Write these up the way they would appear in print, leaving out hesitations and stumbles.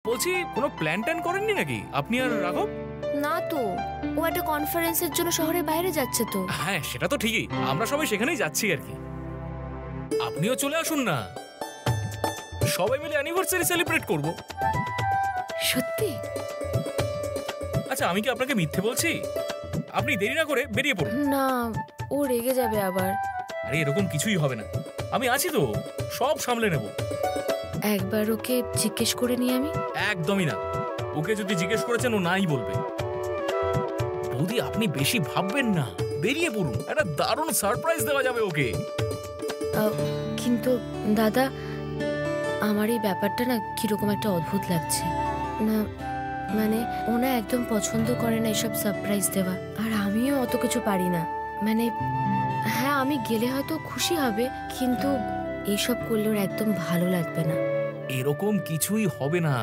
বলছি কোনো plan tan করেননি নাকি আপনি আর রাঘব? না তো, ও একটা কনফারেন্সের জন্য শহরের বাইরে যাচ্ছে তো। হ্যাঁ সেটা তো ঠিকই, আমরা সবাই সেখানেই যাচ্ছি আর কি। আপনিও চলে আসুন না, সবাই মিলে অ্যানিভার্সারি সেলিব্রেট করব। সত্যি? আচ্ছা আমি কি আপনাকে মিথ্যে বলছি? আপনি দেরি না করে বেরিয়ে পড়ুন। না, ও রেগে যাবে আবার। আরে এরকম কিছুই হবে না, আমি আছি তো, সব সামলে নেব। একবার ওকে জিজ্ঞেস করে নি আমি। একদমই না, ওকে যদি জিজ্ঞেস করেছেন ও নাই বলবে। বৌদি আপনি বেশি ভাববেন না, বেরিয়ে পড়ুন, একটা দারুণ সারপ্রাইজ দেওয়া যাবে ওকে। কিন্তু দাদা, আমার এই ব্যাপারটা না কিরকম একটা অদ্ভুত লাগছে। না মানে ও না একদম পছন্দ করে না এসব সারপ্রাইজ দেওয়া, আর আমিও অত কিছু পারি না। মানে হ্যাঁ আমি গেলে হয়তো খুশি হবে, কিন্তু এইসব করলে ওর একদম ভালো লাগবে না। এরকম কিছুই হবে না,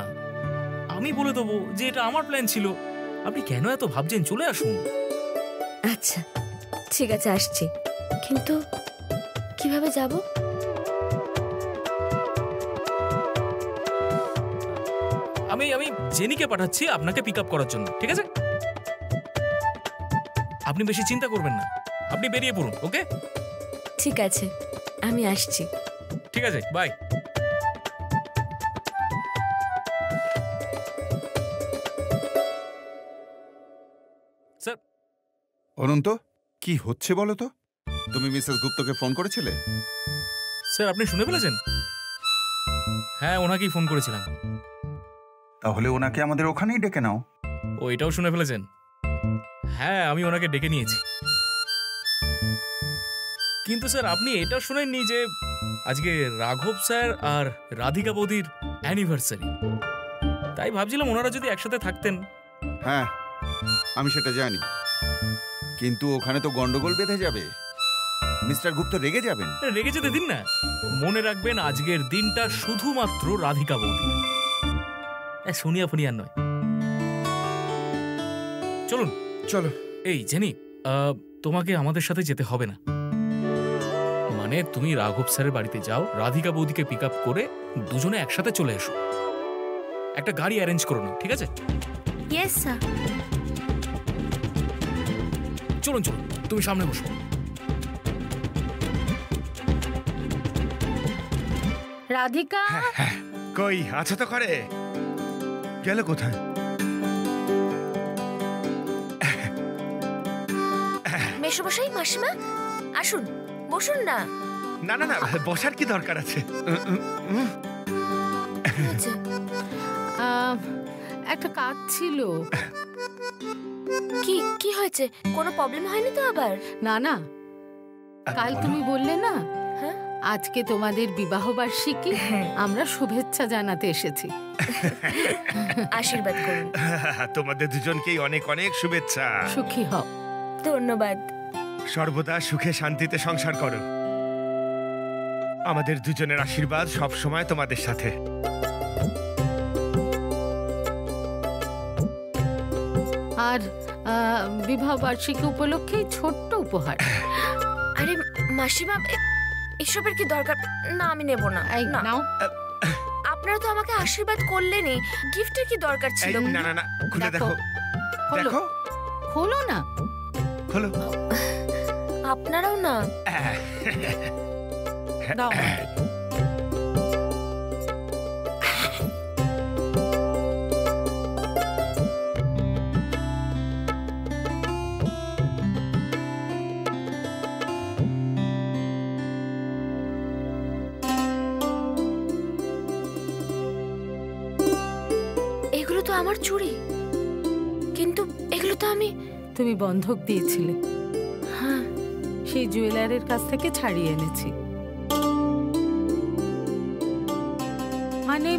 আমি বলে দেবো যে এটা আমার প্ল্যান ছিল। আপনি কেন এত ভাবছেন, চলে আসুন। আচ্ছা ঠিক আছে, আসছি। কিন্তু কিভাবে যাব? আমি জেনিকে পাঠাচ্ছি আপনাকে পিক আপ করার জন্য, ঠিক আছে? আপনি বেশি চিন্তা করবেন না, আপনি বেরিয়ে পড়ুন। ওকে ঠিক আছে, আমি আসছি। ঠিক আছে, বাই। স্যার। অনন্ত, কি হচ্ছে বলো তো? তুমি মিসেস গুপ্তকে ফোন করেছিলে? স্যার আপনি শুনে ফেলেছেন? হ্যাঁ ওনাকেই ফোন করেছিলাম। তাহলে ওনাকে আমাদের ওখানেই ডেকে নাও। ও এটাও শুনে ফেলেছেন? হ্যাঁ আমি ওনাকে ডেকে নিয়েছি। কিন্তু স্যার আপনি এটা শুনেননি যে আজকে রাঘব স্যার আর রাধিকা বৌদির অ্যানিভার্সারি? তাই ভাবছিলাম ওনারা যদি একসাথে থাকতেন। হ্যাঁ আমি সেটা জানি, কিন্তু ওখানে তো গন্ডগোল বেঁধে যাবে, মিস্টার গুপ্ত রেগে যাবেন। রেগে যেতে দিন না, মনে রাখবেন আজকের দিনটা শুধুমাত্র রাধিকা বৌদি, সোনিয়া ফোনিয়ার নয়। চলুন। চলো। এই জেনি, তোমাকে আমাদের সাথে যেতে হবে না। মানে তুমি রাঘব স্যারের বাড়িতে যাও, রাধিকা বৌদিকে পিক আপ করে দুজনে একসাথে চলে এসো। একটা গাড়ি অ্যারেঞ্জ করো না, ঠিক আছে? Yes sir. চলুন চলুন, তুমি সামনে বসো। রাধিকা, কই আছো তো ঘরে? গেল কোথায়? মেশোমশাই, মাসিমা আসুন, বসুন না। না না না, বসার কি দরকার আছে? একটা কাজ ছিল। কি কি হয়েছে? কোনো প্রবলেম হয়নি তো আবার? না না, কাল তুমি বললে না হ্যাঁ আজকে তোমাদের বিবাহ বার্ষিকী, আমরা শুভেচ্ছা জানাতে এসেছি। আশীর্বাদ করুন। তোমাদের দুজনকেই অনেক অনেক শুভেচ্ছা। সুখী হও। ধন্যবাদ। সর্বদা সুখে শান্তিতে সংসার করো। আমাদের দুজনের আশীর্বাদ সব সময় তোমাদের সাথে। আর বিবাহ বার্ষিকী উপলক্ষে ছোট্ট উপহার। আরে মাসিমা, এসবের কি দরকার? না আমি নেব না। নাও। আপনারা তো আমাকে আশীর্বাদ করলেনই, গিফটের কি দরকার ছিল? না না না, খুলে দেখো। দেখো, খোলো না। খোলো। আপনারাও না। দাও। এগুলো তো আমার চুড়ি, কিন্তু এগুলো তো তুমি বন্ধক দিয়েছিলে। হ্যাঁ, সেই জুয়েলারের কাছ থেকে ছাড়িয়ে এনেছি। মানে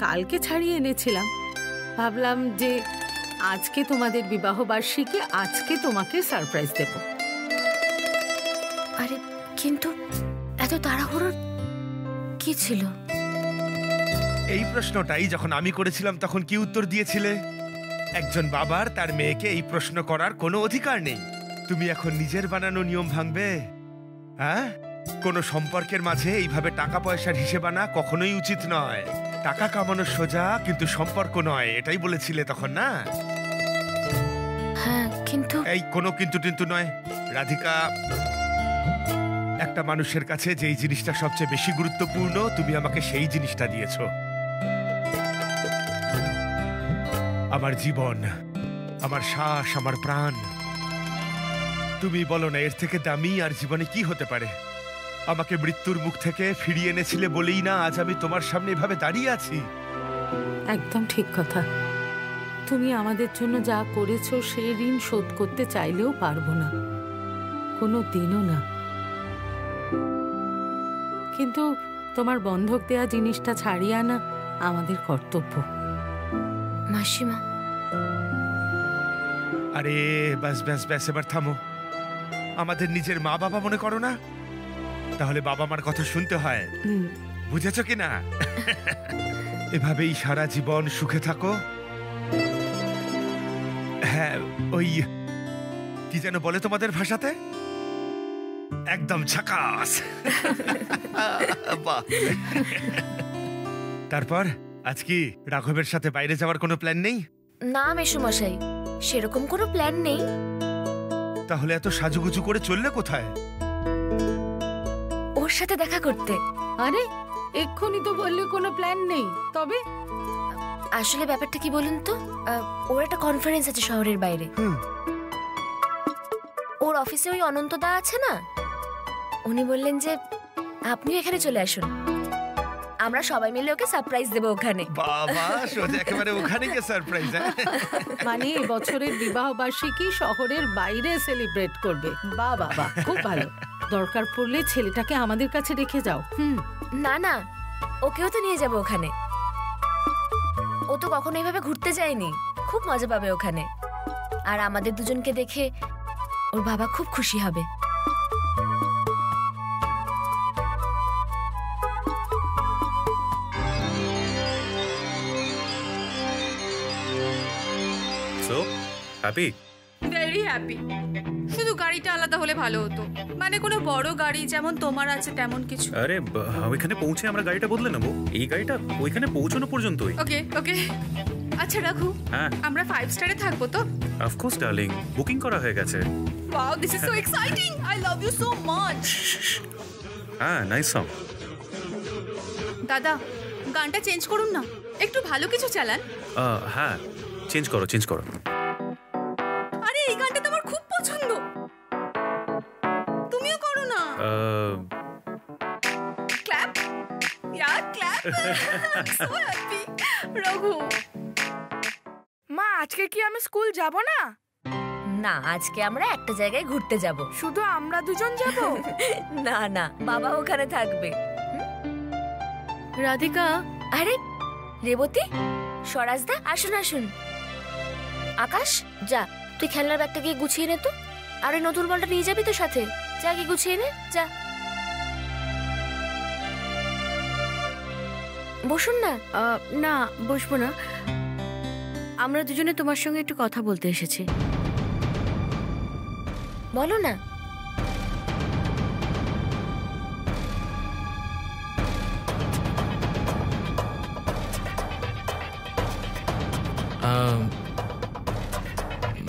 কালকে ছাড়িয়ে এনেছিলাম, ভাবলাম যে আজকে তোমাদের বিবাহ বার্ষিকী, আজকে তোমাকে সারপ্রাইজ দেব। আরে কিন্তু এত তাড়াহুড়োর কি ছিল? এই প্রশ্নটাই যখন আমি করেছিলাম তখন কি উত্তর দিয়েছিলে? একজন বাবার তার মেয়েকে এই প্রশ্ন করার কোনো অধিকার নেই। তুমি এখন নিজের বানানো নিয়ম ভাঙবে? হ্যাঁ, কোনো সম্পর্কের মাঝে এইভাবে টাকা পয়সার হিসেব আনা কখনোই উচিত নয়। টাকা কামানো সোজা, কিন্তু সম্পর্ক নয়, এটাই বলেছিলে তখন, না? হ্যাঁ, কিন্তু এই কোনো কিন্তু টিন্তু নয় রাধিকা। একটা মানুষের কাছে যেই জিনিসটা সবচেয়ে বেশি গুরুত্বপূর্ণ, তুমি আমাকে সেই জিনিসটা দিয়েছো। আমার জীবন, আমার শ্বাস, আমার প্রাণ। তুমি বলো না এর থেকে দামি আর জীবনে কি হতে পারে? আমাকে মৃত্যুর মুখ থেকে ফিরিয়ে এনেছিলে বলেই না আজ আমি তোমার সামনে এভাবে দাঁড়িয়ে আছি। একদম ঠিক কথা। তুমি আমাদের জন্য যা করেছো সেই ঋণ শোধ করতে চাইলেও পারবো না, কোনো দিনও না। কিন্তু তোমার বন্ধক দেয়া জিনিসটা ছাড়িয়ে আনা আমাদের কর্তব্য। মাসিমা, আরে ব্যাস ব্যাস ব্যাস, এবার থামো। আমাদের নিজের মা বাবা মনে করো না? তাহলে বাবা মার কথা শুনতে হয়, বুঝেছো কি না? এভাবেই সারা জীবন সুখে থাকো। হ্যাঁ, ওই কি যেন বলে তোমাদের ভাষাতে, একদম ঝাকাস। বাহ। তারপর আজ কি রাঘবের সাথে বাইরে যাওয়ার কোনো প্ল্যান নেই? না মেসোমশাই, সেরকম কোনো প্ল্যান নেই। তাহলে এত সাজুগুজু করে চললে কোথায়? ওর সাথে দেখা করতে। আরে এক্ষুনি তো বললে কোনো প্ল্যান নেই, তবে আসলে ব্যাপারটা কি বলুন তো, ওর একটা কনফারেন্স আছে শহরের বাইরে। ওর অফিসে ওই অনন্তদা আছে না, উনি বললেন যে আপনিও এখানে চলে আসুন, আমরা সবাই মিলে ওকে সারপ্রাইজ দেবো ওখানে। বাবা, সোজা একেবারে ওখানে গিয়ে সারপ্রাইজ? মানে এবছরের বিবাহ বার্ষিকী শহরের বাইরে সেলিব্রেট করবে। বাহ বাহ বাহ, খুব ভালো। দরকার পড়লে ছেলেটাকে আমাদের কাছে রেখে যাও। না না, ওকেও তো নিয়ে যাবো ওখানে। ও তো কখনো এভাবে ঘুরতে যায়নি, খুব মজা পাবে ওখানে। আর আমাদের দুজনকে দেখে ওর বাবা খুব খুশি হবে। So happy? Very happy. শুধু গাড়িটা আলাদা হলে ভালো হতো, মানে কোনো বড় গাড়ি যেমন তোমার আছে তেমন কিছু। আরে ওইখানে পৌঁছে আমরা গাড়িটা বদলে নেবো, এই গাড়িটা ওইখানে পৌঁছানো পর্যন্তই। ওকে ওকে। আচ্ছা রাখু, হ্যাঁ আমরা 5 স্টারে থাকবো তো? অফকোর্স ডার্লিং, বুকিং করা হয়ে গেছে। Wow, this is so exciting, I love you so much. হ্যাঁ, নাইস সং। দাদা, গানটা চেঞ্জ করুন না, একটু ভালো কিছু চালান। হ্যাঁ, চেঞ্জ করো চেঞ্জ করো। আরে এই গানটা তো আমার খুব পছন্দ, তুমিও করো না। Clap, yeah clap. So happy. Raghu, মা আজকে কি আমি স্কুল যাব না? না, আজকে আমরা একটা জায়গায় ঘুরতে যাব। শুধু আমরা দুজন যাব? না না, বাবা ওখানে থাকবে। রাধিকা, আরে রেবতী, স্বরাজদা, আসুন আসুন। আকাশ, যা তুই খেলনার ব্যাগটা গিয়ে গুছিয়ে নে তো। আর ওই নতুন বলটা নিয়ে যাবি তো সাথে, যা গিয়ে গুছিয়ে নে, যা। বসুন না। না বসবো না, আমরা দুজনে তোমার সঙ্গে একটু কথা বলতে এসেছি। বলো না।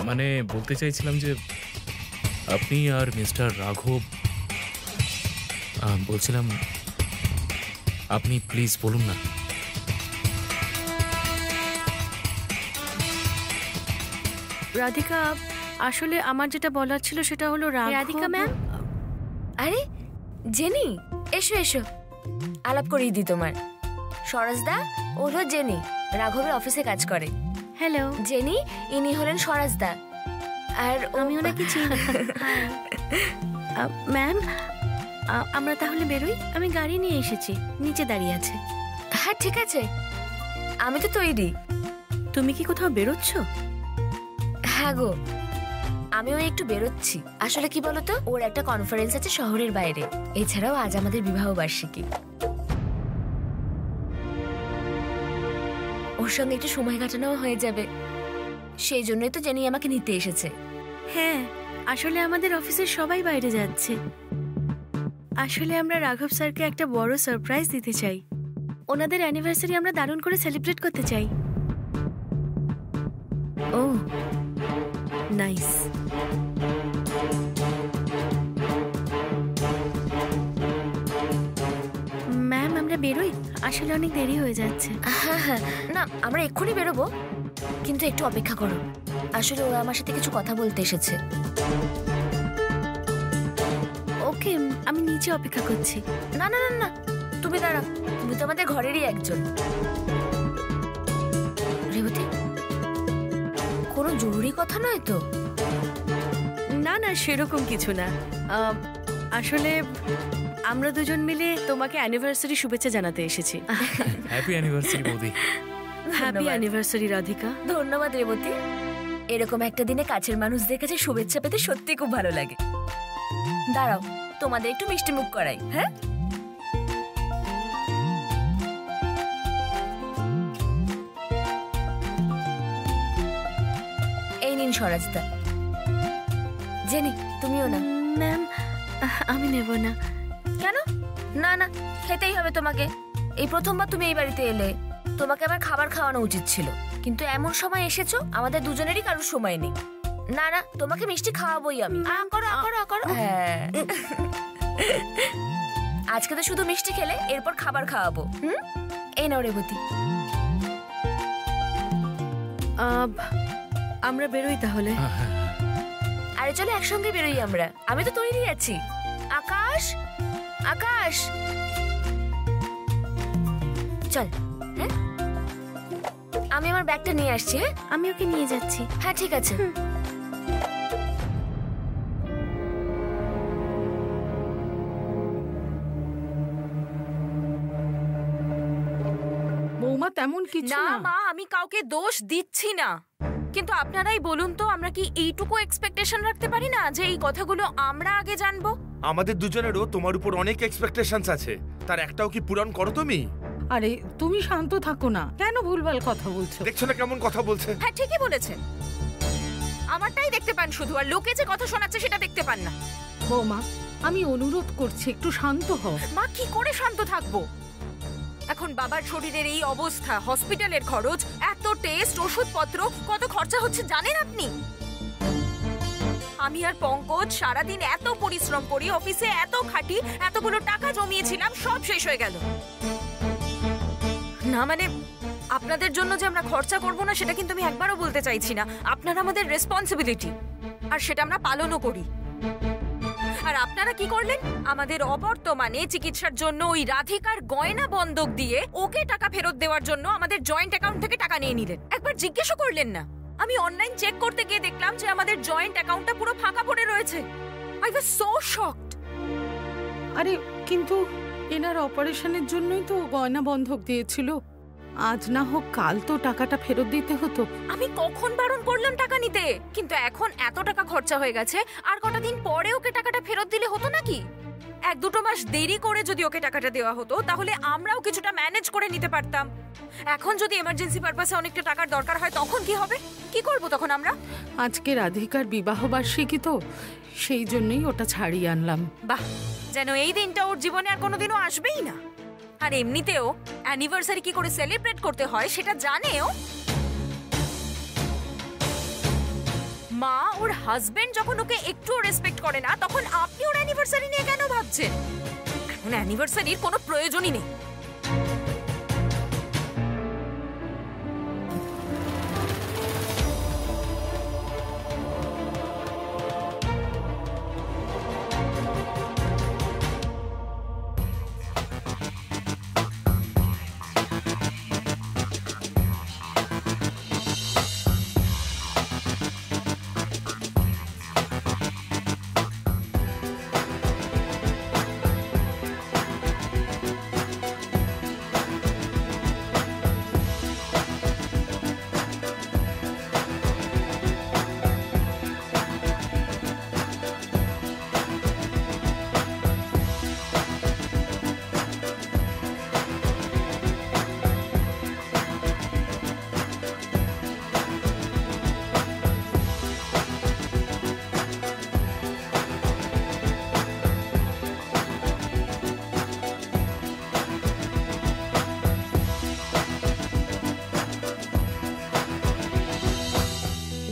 মানে বলতে চাইছিলাম যে আপনি আর মিস্টার রাঘব, বলছিলাম আপনি প্লিজ বলুন না। রাধিকা, আসলে আমার যেটা বলার ছিল সেটা হলো রাধিকা ম্যাম, আরে জেনি, এসো এসো, আলাপ করিয়ে দিই তোমার। স্বরাজদা, ও হলো জেনি, রাঘবের অফিসে কাজ করে। হ্যালো জেনি, ইনি হলেন স্বরাজদা, আর আমি ওনাকে চিনি। ম্যাম, আমরা তাহলে বেরোই, আমি গাড়ি নিয়ে এসেছি, নিচে দাঁড়িয়ে আছে। হ্যাঁ ঠিক আছে, আমি তো তৈরি। তুমি কি কোথাও বেরোচ্ছ? হ্যাঁ গো, আমিও একটু বেরোচ্ছি। আসলে কি বলতো, ওর একটা কনফারেন্স আছে শহরের বাইরে। এছাড়াও আজ আমাদের বিবাহ বার্ষিকী, ওর সঙ্গে একটু সময় কাটানো হয়ে যাবে, সেই জন্যই তো জেনি আমাকে নিতে এসেছে। হ্যাঁ, আসলে আমাদের অফিসের সবাই বাইরে যাচ্ছে। আসলে আমরা রাঘব স্যারকে একটা বড় সারপ্রাইজ দিতে চাই। ওনাদের অ্যানিভার্সারি আমরা দারুণ করে সেলিব্রেট করতে চাই। ও নাইস। ম্যাম আমরা বেরোই, আসলে অনেক দেরি হয়ে যাচ্ছে। হ্যাঁ হ্যাঁ, না আমরা এক্ষুনি বেরোবো, কিন্তু একটু অপেক্ষা করো। আসলে ওরা আমার সাথে কিছু কথা বলতে এসেছে। ওকে, আমি নিচে অপেক্ষা করছি। না না না না, তুমি দাঁড়াও, তুমি তো আমাদের ঘরেরই একজন। রেবতী, কোনো জরুরি কথা নয় তো? না না, সেরকম কিছু না। আসলে আমরা দুজন মিলে তোমাকে অ্যানিভার্সারি শুভেচ্ছা জানাতে এসেছি। হ্যাপি অ্যানিভার্সারি বৌদি। Happy anniversary Radhika. ধন্যবাদ রেবতী। এরকম একটা দিনে কাছের মানুষদের কাছে শুভেচ্ছা পেতে সত্যি খুব ভালো লাগে। দাঁড়াও, তোমাদের একটু মিষ্টি মুখ করাই। হ্যাঁ, এই নিন স্বরাজদা। জেনি, তুমিও না। ম্যাম আমি নেব না। কেন? না না, খেতেই হবে তোমাকে। এই প্রথমবার তুমি এই বাড়িতে এলে, তোমাকে আবার খাবার খাওয়ানো উচিত ছিল, কিন্তু এমন সময় এসেছো আমাদের দুজনেরই কারোর সময় নেই। না না, তোমাকে মিষ্টি খাওয়াবোই আমি। করো করো করো। হ্যাঁ, আজকে তো শুধু মিষ্টি খেলে, এরপর খাবার খাওয়াবো। এই নাও রেবতী। আমরা বেরোই তাহলে। আরে চলো একসঙ্গে বেরোই আমরা, আমি তো তৈরি আছি। আকাশ, আকাশ চল। হ্যাঁ, আমি আমার ব্যাগটা নিয়ে আসছি। হ্যাঁ, আমি ওকে নিয়ে যাচ্ছি। হ্যাঁ ঠিক আছে। বৌমা তেমন কিছু না না। মা, আমি কাউকে দোষ দিচ্ছি না, কিন্তু আপনারাই বলুন তো, আমরা কি এইটুকু এক্সপেকটেশন রাখতে পারি না যে এই কথাগুলো আমরা আগে জানবো? আমাদের দুজনেরও তোমার উপর অনেক এক্সপেকটেশনস আছে, তার একটাও কি পূরণ করো তুমি? আরে তুমি শান্ত থাকো না, কেন ভুলভাল কথা বলছো? দেখছো না কেমন কথা বলছে? হ্যাঁ ঠিকই বলেছেন, আমারটাই দেখতে পান শুধু, আর লোকে যে কথা শোনাচ্ছে সেটা দেখতে পান না। বৌমা আমি অনুরোধ করছি একটু শান্ত হও। মা কি করে শান্ত থাকবো? এখন বাবার শরীরের এই অবস্থা, হসপিটালের খরচ, এত টেস্ট, ওষুধপত্র, কত খরচা হচ্ছে জানেন আপনি? আমি আর পঙ্কজ সারাদিন এত পরিশ্রম করি, অফিসে এত খাটি, এতগুলো টাকা জমিয়েছিলাম, সব শেষ হয়ে গেল। না মানে আপনাদের জন্য যে আমরা খরচা করব না সেটা কিন্তু আমি একবারও বলতে চাইছি না। আপনারা আমাদের রেসপন্সিবিলিটি, আর সেটা আমরা পালনও করি। আর আপনারা কি করলেন? আমাদের অবর্তমানে চিকিৎসার জন্য ওই রাধিকার গয়না বন্ধক দিয়ে ওকে টাকা ফেরত দেওয়ার জন্য আমাদের জয়েন্ট অ্যাকাউন্ট থেকে টাকা নিয়ে নিলেন। একবার জিজ্ঞেসও করলেন না। আমি অনলাইন চেক করতে গিয়ে দেখলাম যে আমাদের জয়েন্ট অ্যাকাউন্টটা পুরো ফাঁকা পড়ে রয়েছে। I was so shocked. আরে কিন্তু এনার অপারেশনের জন্যই তো গয়না বন্ধক দিয়েছিল, আজ না হোক কাল তো টাকাটা ফেরত দিতে হতো। আমি কখন বারণ করলাম টাকা নিতে? কিন্তু এখন এত টাকা খরচা হয়ে গেছে, আর কটা দিন পরে ওকে টাকাটা ফেরত দিলে হতো নাকি? 1-2 মাস দেরি করে যদি ওকে টাকাটা দেওয়া হতো তাহলে আমরাও কিছুটা ম্যানেজ করে নিতে পারতাম। এখন যদি এমার্জেন্সি পারপাসে অনেকটা টাকার দরকার হয় তখন কি হবে? কি করব তখন আমরা? আজকে রাধিকার বিবাহ বার্ষিকী তো, সেই জন্যই ওটা ছাড়িয়ে আনলাম। বাহ, যেন এই দিনটা ওর জীবনে আর কোনোদিনও আসবেই না। আর এমনিতেও অ্যানিভার্সারি কি করে সেলিব্রেট করতে হয় সেটা জানেও। মা, ওর হাজবেন্ড যখন ওকে একটুও রেসপেক্ট করে না, তখন আপনি ওর অ্যানিভার্সারি নিয়ে কেন ভাবছেন? এখন অ্যানিভার্সারির কোনো প্রয়োজনই নেই।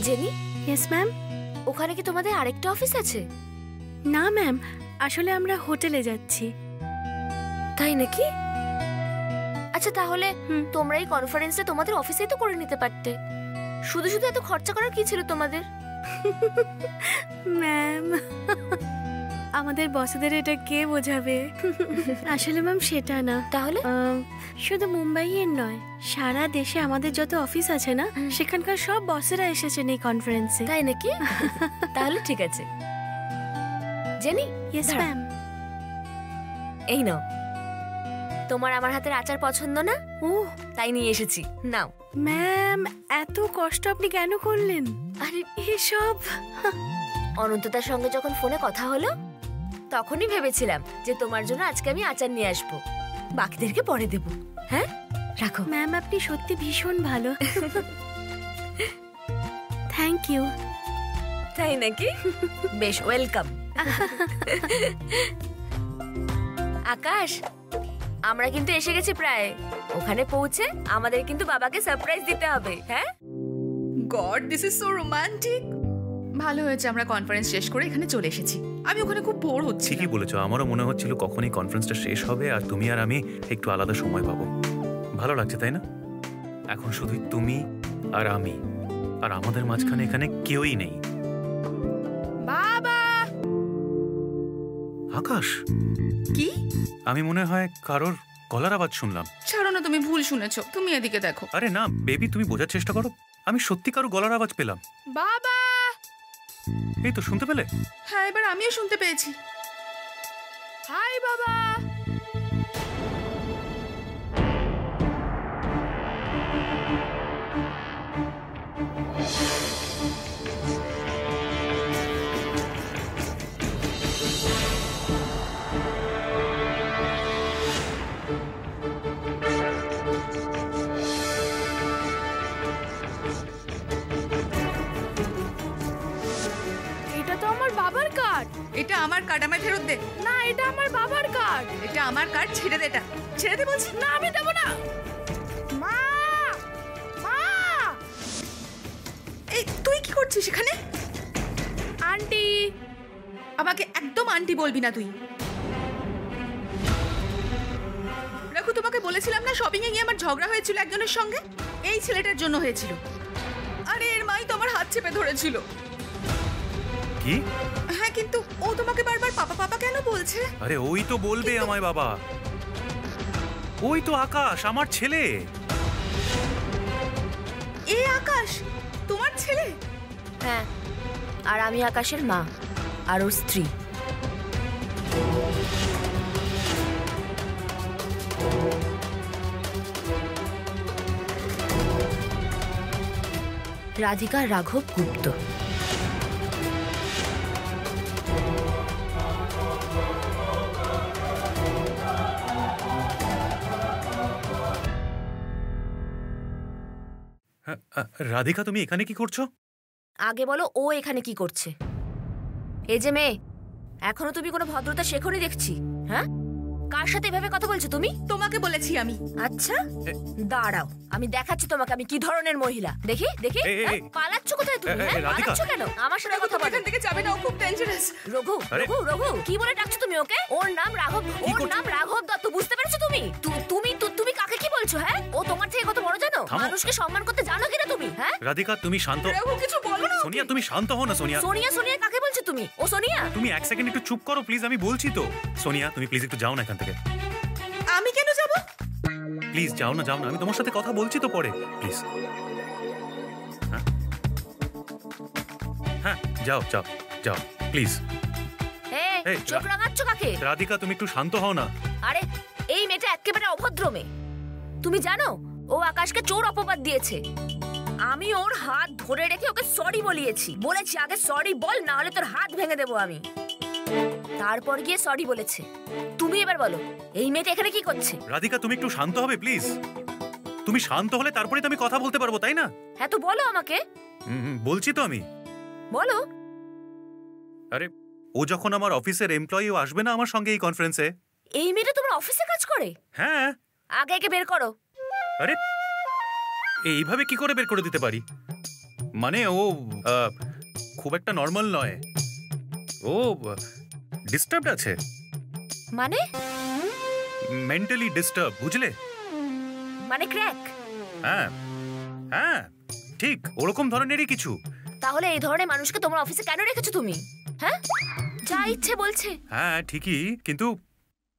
Jenny, yes ma'am. ওখানে কি তোমাদের আরেকটা অফিস আছে? না ম্যাম, আসলে আমরা হোটেলে যাচ্ছি। তাই নাকি? আচ্ছা তাহলে তোমরা এই কনফারেন্সটা তোমাদের অফিসেই তো করে নিতে পারতে। শুধু শুধু এত খরচা করার কি ছিল তোমাদের? ম্যাম, আমাদের বসদের এটা কে বোঝাবে? আসলে ম্যাম সেটা না। তাহলে শুধু মুম্বাইয়ের নয়, সারা দেশে আমাদের যত অফিস আছে না, সেখানকার সব বসেরা এসেছেন এই কনফারেন্সে। তাই নাকি? তাহলে ঠিক আছে। Jenny, yes ma'am. এই নাও, তোমার আমার হাতের আচার পছন্দ না? ও তাই নিয়ে এসেছি, নাও। ম্যাম, এত কষ্ট আপনি কেন করলেন? আরে এসব অনন্ততার সঙ্গে যখন ফোনে কথা হলো তখনই ভেবেছিলাম যে তোমার জন্য আজকে আমি আচার নিয়ে আসবো, বাকিদেরকে পরে দেব। হ্যাঁ, রাখো। ম্যাম, আপনি সত্যি ভীষণ ভালো। Thank you. তাই নাকি? বেশ, ওয়েলকাম। আকাশ, আমরা কিন্তু এসে গেছি প্রায়। ওখানে পৌঁছে আমাদের কিন্তু বাবাকে সারপ্রাইজ দিতে হবে। হ্যাঁ, god, this is so romantic. ভালো হয়েছে আমরা কনফারেন্স শেষ করে এখানে চলে এসেছি। আমি ওখানে খুব বোর হচ্ছি। ঠিকই বলেছো, আমারও মনে হচ্ছিল কখনই কনফারেন্সটা শেষ হবে আর তুমি আর আমি একটু আলাদা সময় পাবো। ভালো লাগছে তাই না? এখন শুধুই তুমি আর আমি, আর আমাদের মাঝখানে এখানে কেউই নেই। বাবা! আকাশ, কি? আমি মনে হয় কারোর গলার আওয়াজ শুনলাম। ছাড়ো না, তুমি ভুল শুনেছো। তুমি এদিকে দেখো। আরে না বেবি, তুমি বোঝার চেষ্টা করো। আমি সত্যি কারো গলার আওয়াজ পেলাম। বাবা! এই তো, শুনতে পেলে? হ্যাঁ, এবার আমিও শুনতে পেয়েছি। হাই বাবা! এটা তো আমার বাবার কার্ড। এটা আমার কার্ড, আমায় ফেরত দে। না, এটা আমার বাবার কার্ড। এটা আমার কার্ড, ছেড়ে দে। এটা ছেড়ে দে বলছি। না, আমি দেব না। মা! মা! এই তুই কি করছিস এখানে? আন্টি! আমাকে একদম আন্টি বলবি না তুই। রাখু, তোমাকে বলেছিলাম না শপিং এ গিয়ে আমার ঝগড়া হয়েছিল একজনের সঙ্গে? এই ছেলেটার জন্য হয়েছিল। আরে এর মাই তো আমার হাত চেপে ধরেছিল। কি? হ্যাঁ, কিন্তু ও তোমাকে বারবার পাপা পাপা কেন বলছে? আরে ওই তো বলবে আমায় বাবা। ওই তো আকাশ, আমার ছেলে। এ আকাশ তোমার ছেলে? হ্যাঁ, আর আমি আকাশের মা আর ওর স্ত্রী। রাধিকা রাঘব গুপ্ত। রাধিকা, তুমি এখানে কি করছো? আগে বলো, ও এখানে কি করছে? এই যে মেয়ে, এখনো তুমি কোনো ভদ্রতা শেখোনি দেখছি। হ্যাঁ, কার সাথে এভাবে কথা বলছো তুমি? তোমাকে বলেছি আমি। আচ্ছা, দাঁড়াও, আমি দেখাচ্ছি তোমাকে আমি কি ধরনের মহিলা। দেখি দেখি। হ্যাঁ? পালাচ্ছ কোথায় তুমি? হ্যাঁ, রাধিকা। পালাচ্ছ কেন? আমার সাথে কথা বলো। এখান থেকে যাবে না, ও খুব ডেঞ্জারাস। রঘু, রঘু, রঘু, কি বলে ডাকছো তুমি ওকে? ওর নাম রাঘব, ওর নাম রাঘব দত্ত, বুঝতে পেরেছো তুমি? তুমি কাকে কি বলছো? হ্যাঁ, ও তোমার থেকে কত বড় জানো? থামো। মানুষকে সম্মান করতে জানো কিনা তুমি? হ্যাঁ, রাধিকা, তুমি শান্ত। রাঘু, কিছু বলো না। সোনিয়া, তুমি শান্ত হও না। সোনিয়া, সোনিয়া, সোনিয়া কাকে বলছো তুমি? ও সোনিয়া? তুমি এক সেকেন্ড একটু চুপ করো প্লিজ, আমি বলছি তো। সোনিয়া, তুমি প্লিজ একটু যাও না এখান থেকে। আমি কেন যাব? প্লিজ যাও না, যাও না, আমি তোমার সাথে কথা বলছি তো পরে, প্লিজ। হ্যাঁ, যাও যাও যাও প্লিজ। এই, চোখ রাঙাচ্ছ কাকে? রাধিকা, তুমি একটু শান্ত হও না। আরে, এই মেয়েটা একেবারে অভদ্র মেয়ে। তুমি জানো ও আকাশকে চোর অপবাদ দিয়েছে। আমি ওর হাত ধরে রেখে ওকে সরি বলিয়েছি, বলেছি আগে সরি বল, না হলে তোর হাত ভেঙে দেবো আমি। তারপর গিয়ে সরি বলেছে। তুমি এবার বলো, এই মেয়েটা এখানে কি করছে? রাধিকা, তুমি একটু শান্ত হবে প্লিজ। তুমি শান্ত হলে তারপরে তো আমি কথা বলতে পারবো, তাই না? হ্যাঁ, তো বলো আমাকে। বলছি তো আমি। বলো। আরে, ও যখন আমার অফিসের এমপ্লয়ি, ও আসবে না আমার সঙ্গে এই কনফারেন্সে? এই মেয়েটা তোমার অফিসে কাজ করে? হ্যাঁ। আগে একে বের করো। আরে, এইভাবে কি করে বের করে দিতে পারি? মানে ও খুব একটা নর্মাল নয়, ও ডিস্টার্বড আছে, মানে মেন্টালি ডিস্টার্ব, বুঝলে? মানে ক্র্যাক? হ্যাঁ হ্যাঁ ঠিক ওরকম ধরনেরই কিছু। তাহলে এই ধরনের মানুষকে তোমার অফিসে কেন রেখেছো তুমি? হ্যাঁ, যা ইচ্ছে বলছে। হ্যাঁ ঠিকই, কিন্তু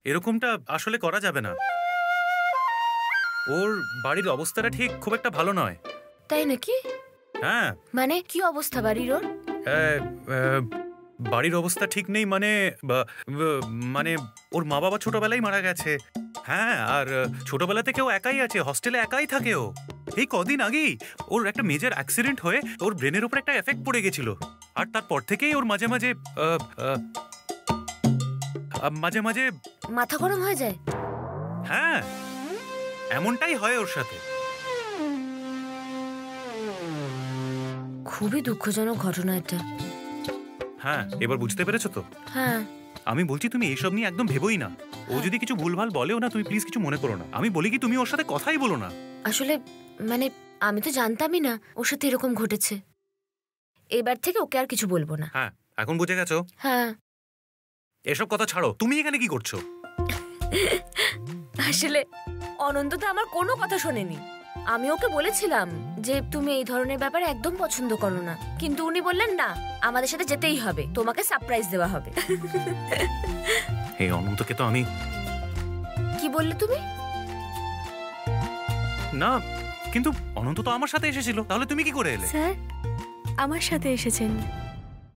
এরকমটা আসলে করা যাবে না। ওর বাড়ির অবস্থাটা ঠিক খুব একটা ভালো নয়। তাই নাকি? হ্যাঁ। মানে কি অবস্থা বাড়ির ওর? বাড়ির অবস্থা ঠিক নেই, মানে ওর মা বাবা ছোটবেলায় মারা গেছে। হ্যাঁ, আর ছোটবেলা থেকে ও একাই আছে, হস্টেলে একাই থাকে ও। এই কদিন আগেই ওর একটা মেজর অ্যাক্সিডেন্ট হয়ে ওর ব্রেনের উপর একটা এফেক্ট পড়ে গেছিল, আর তারপর থেকেই ওর মাঝে মাঝে মাথা গরম হয়ে যায়। হ্যাঁ, এমনটাই হয় ওর সাথে। খুবই দুঃখজনক ঘটনা এটা। হ্যাঁ, এবার বুঝতে পেরেছো তো? হ্যাঁ। আমি বলছি তুমি এইসব নিয়ে একদম ভেবোই না। ও যদি কিছু ভুলভাল বলেও না, তুমি প্লিজ কিছু মনে করো না। আমি বলি কি, তুমি ওর সাথে কথাই বলো না। আসলে মানে আমি তো জানতামই না ওর সাথে এরকম ঘটেছে। এবার থেকে ওকে আর কিছু বলবো না। হ্যাঁ, এখন বুঝে গেছো? হ্যাঁ। এসব কথা ছাড়ো, তুমি এখানে কি করছো? আসলে অনন্ত তো আমার কোনো কথা শোনেনি। আমি ওকে বলেছিলাম যে তুমি এই ধরনের ব্যাপারে একদম পছন্দ করো না, কিন্তু উনি বললেন না, আমাদের সাথে যেতেই হবে, তোমাকে সারপ্রাইজ দেওয়া হবে। এই অনন্তকে তো আমি... কি বললে তুমি? না, কিন্তু অনন্ত তো আমার সাথে এসেছিল, তাহলে তুমি কি করে এলে? স্যার আমার সাথে এসেছেন।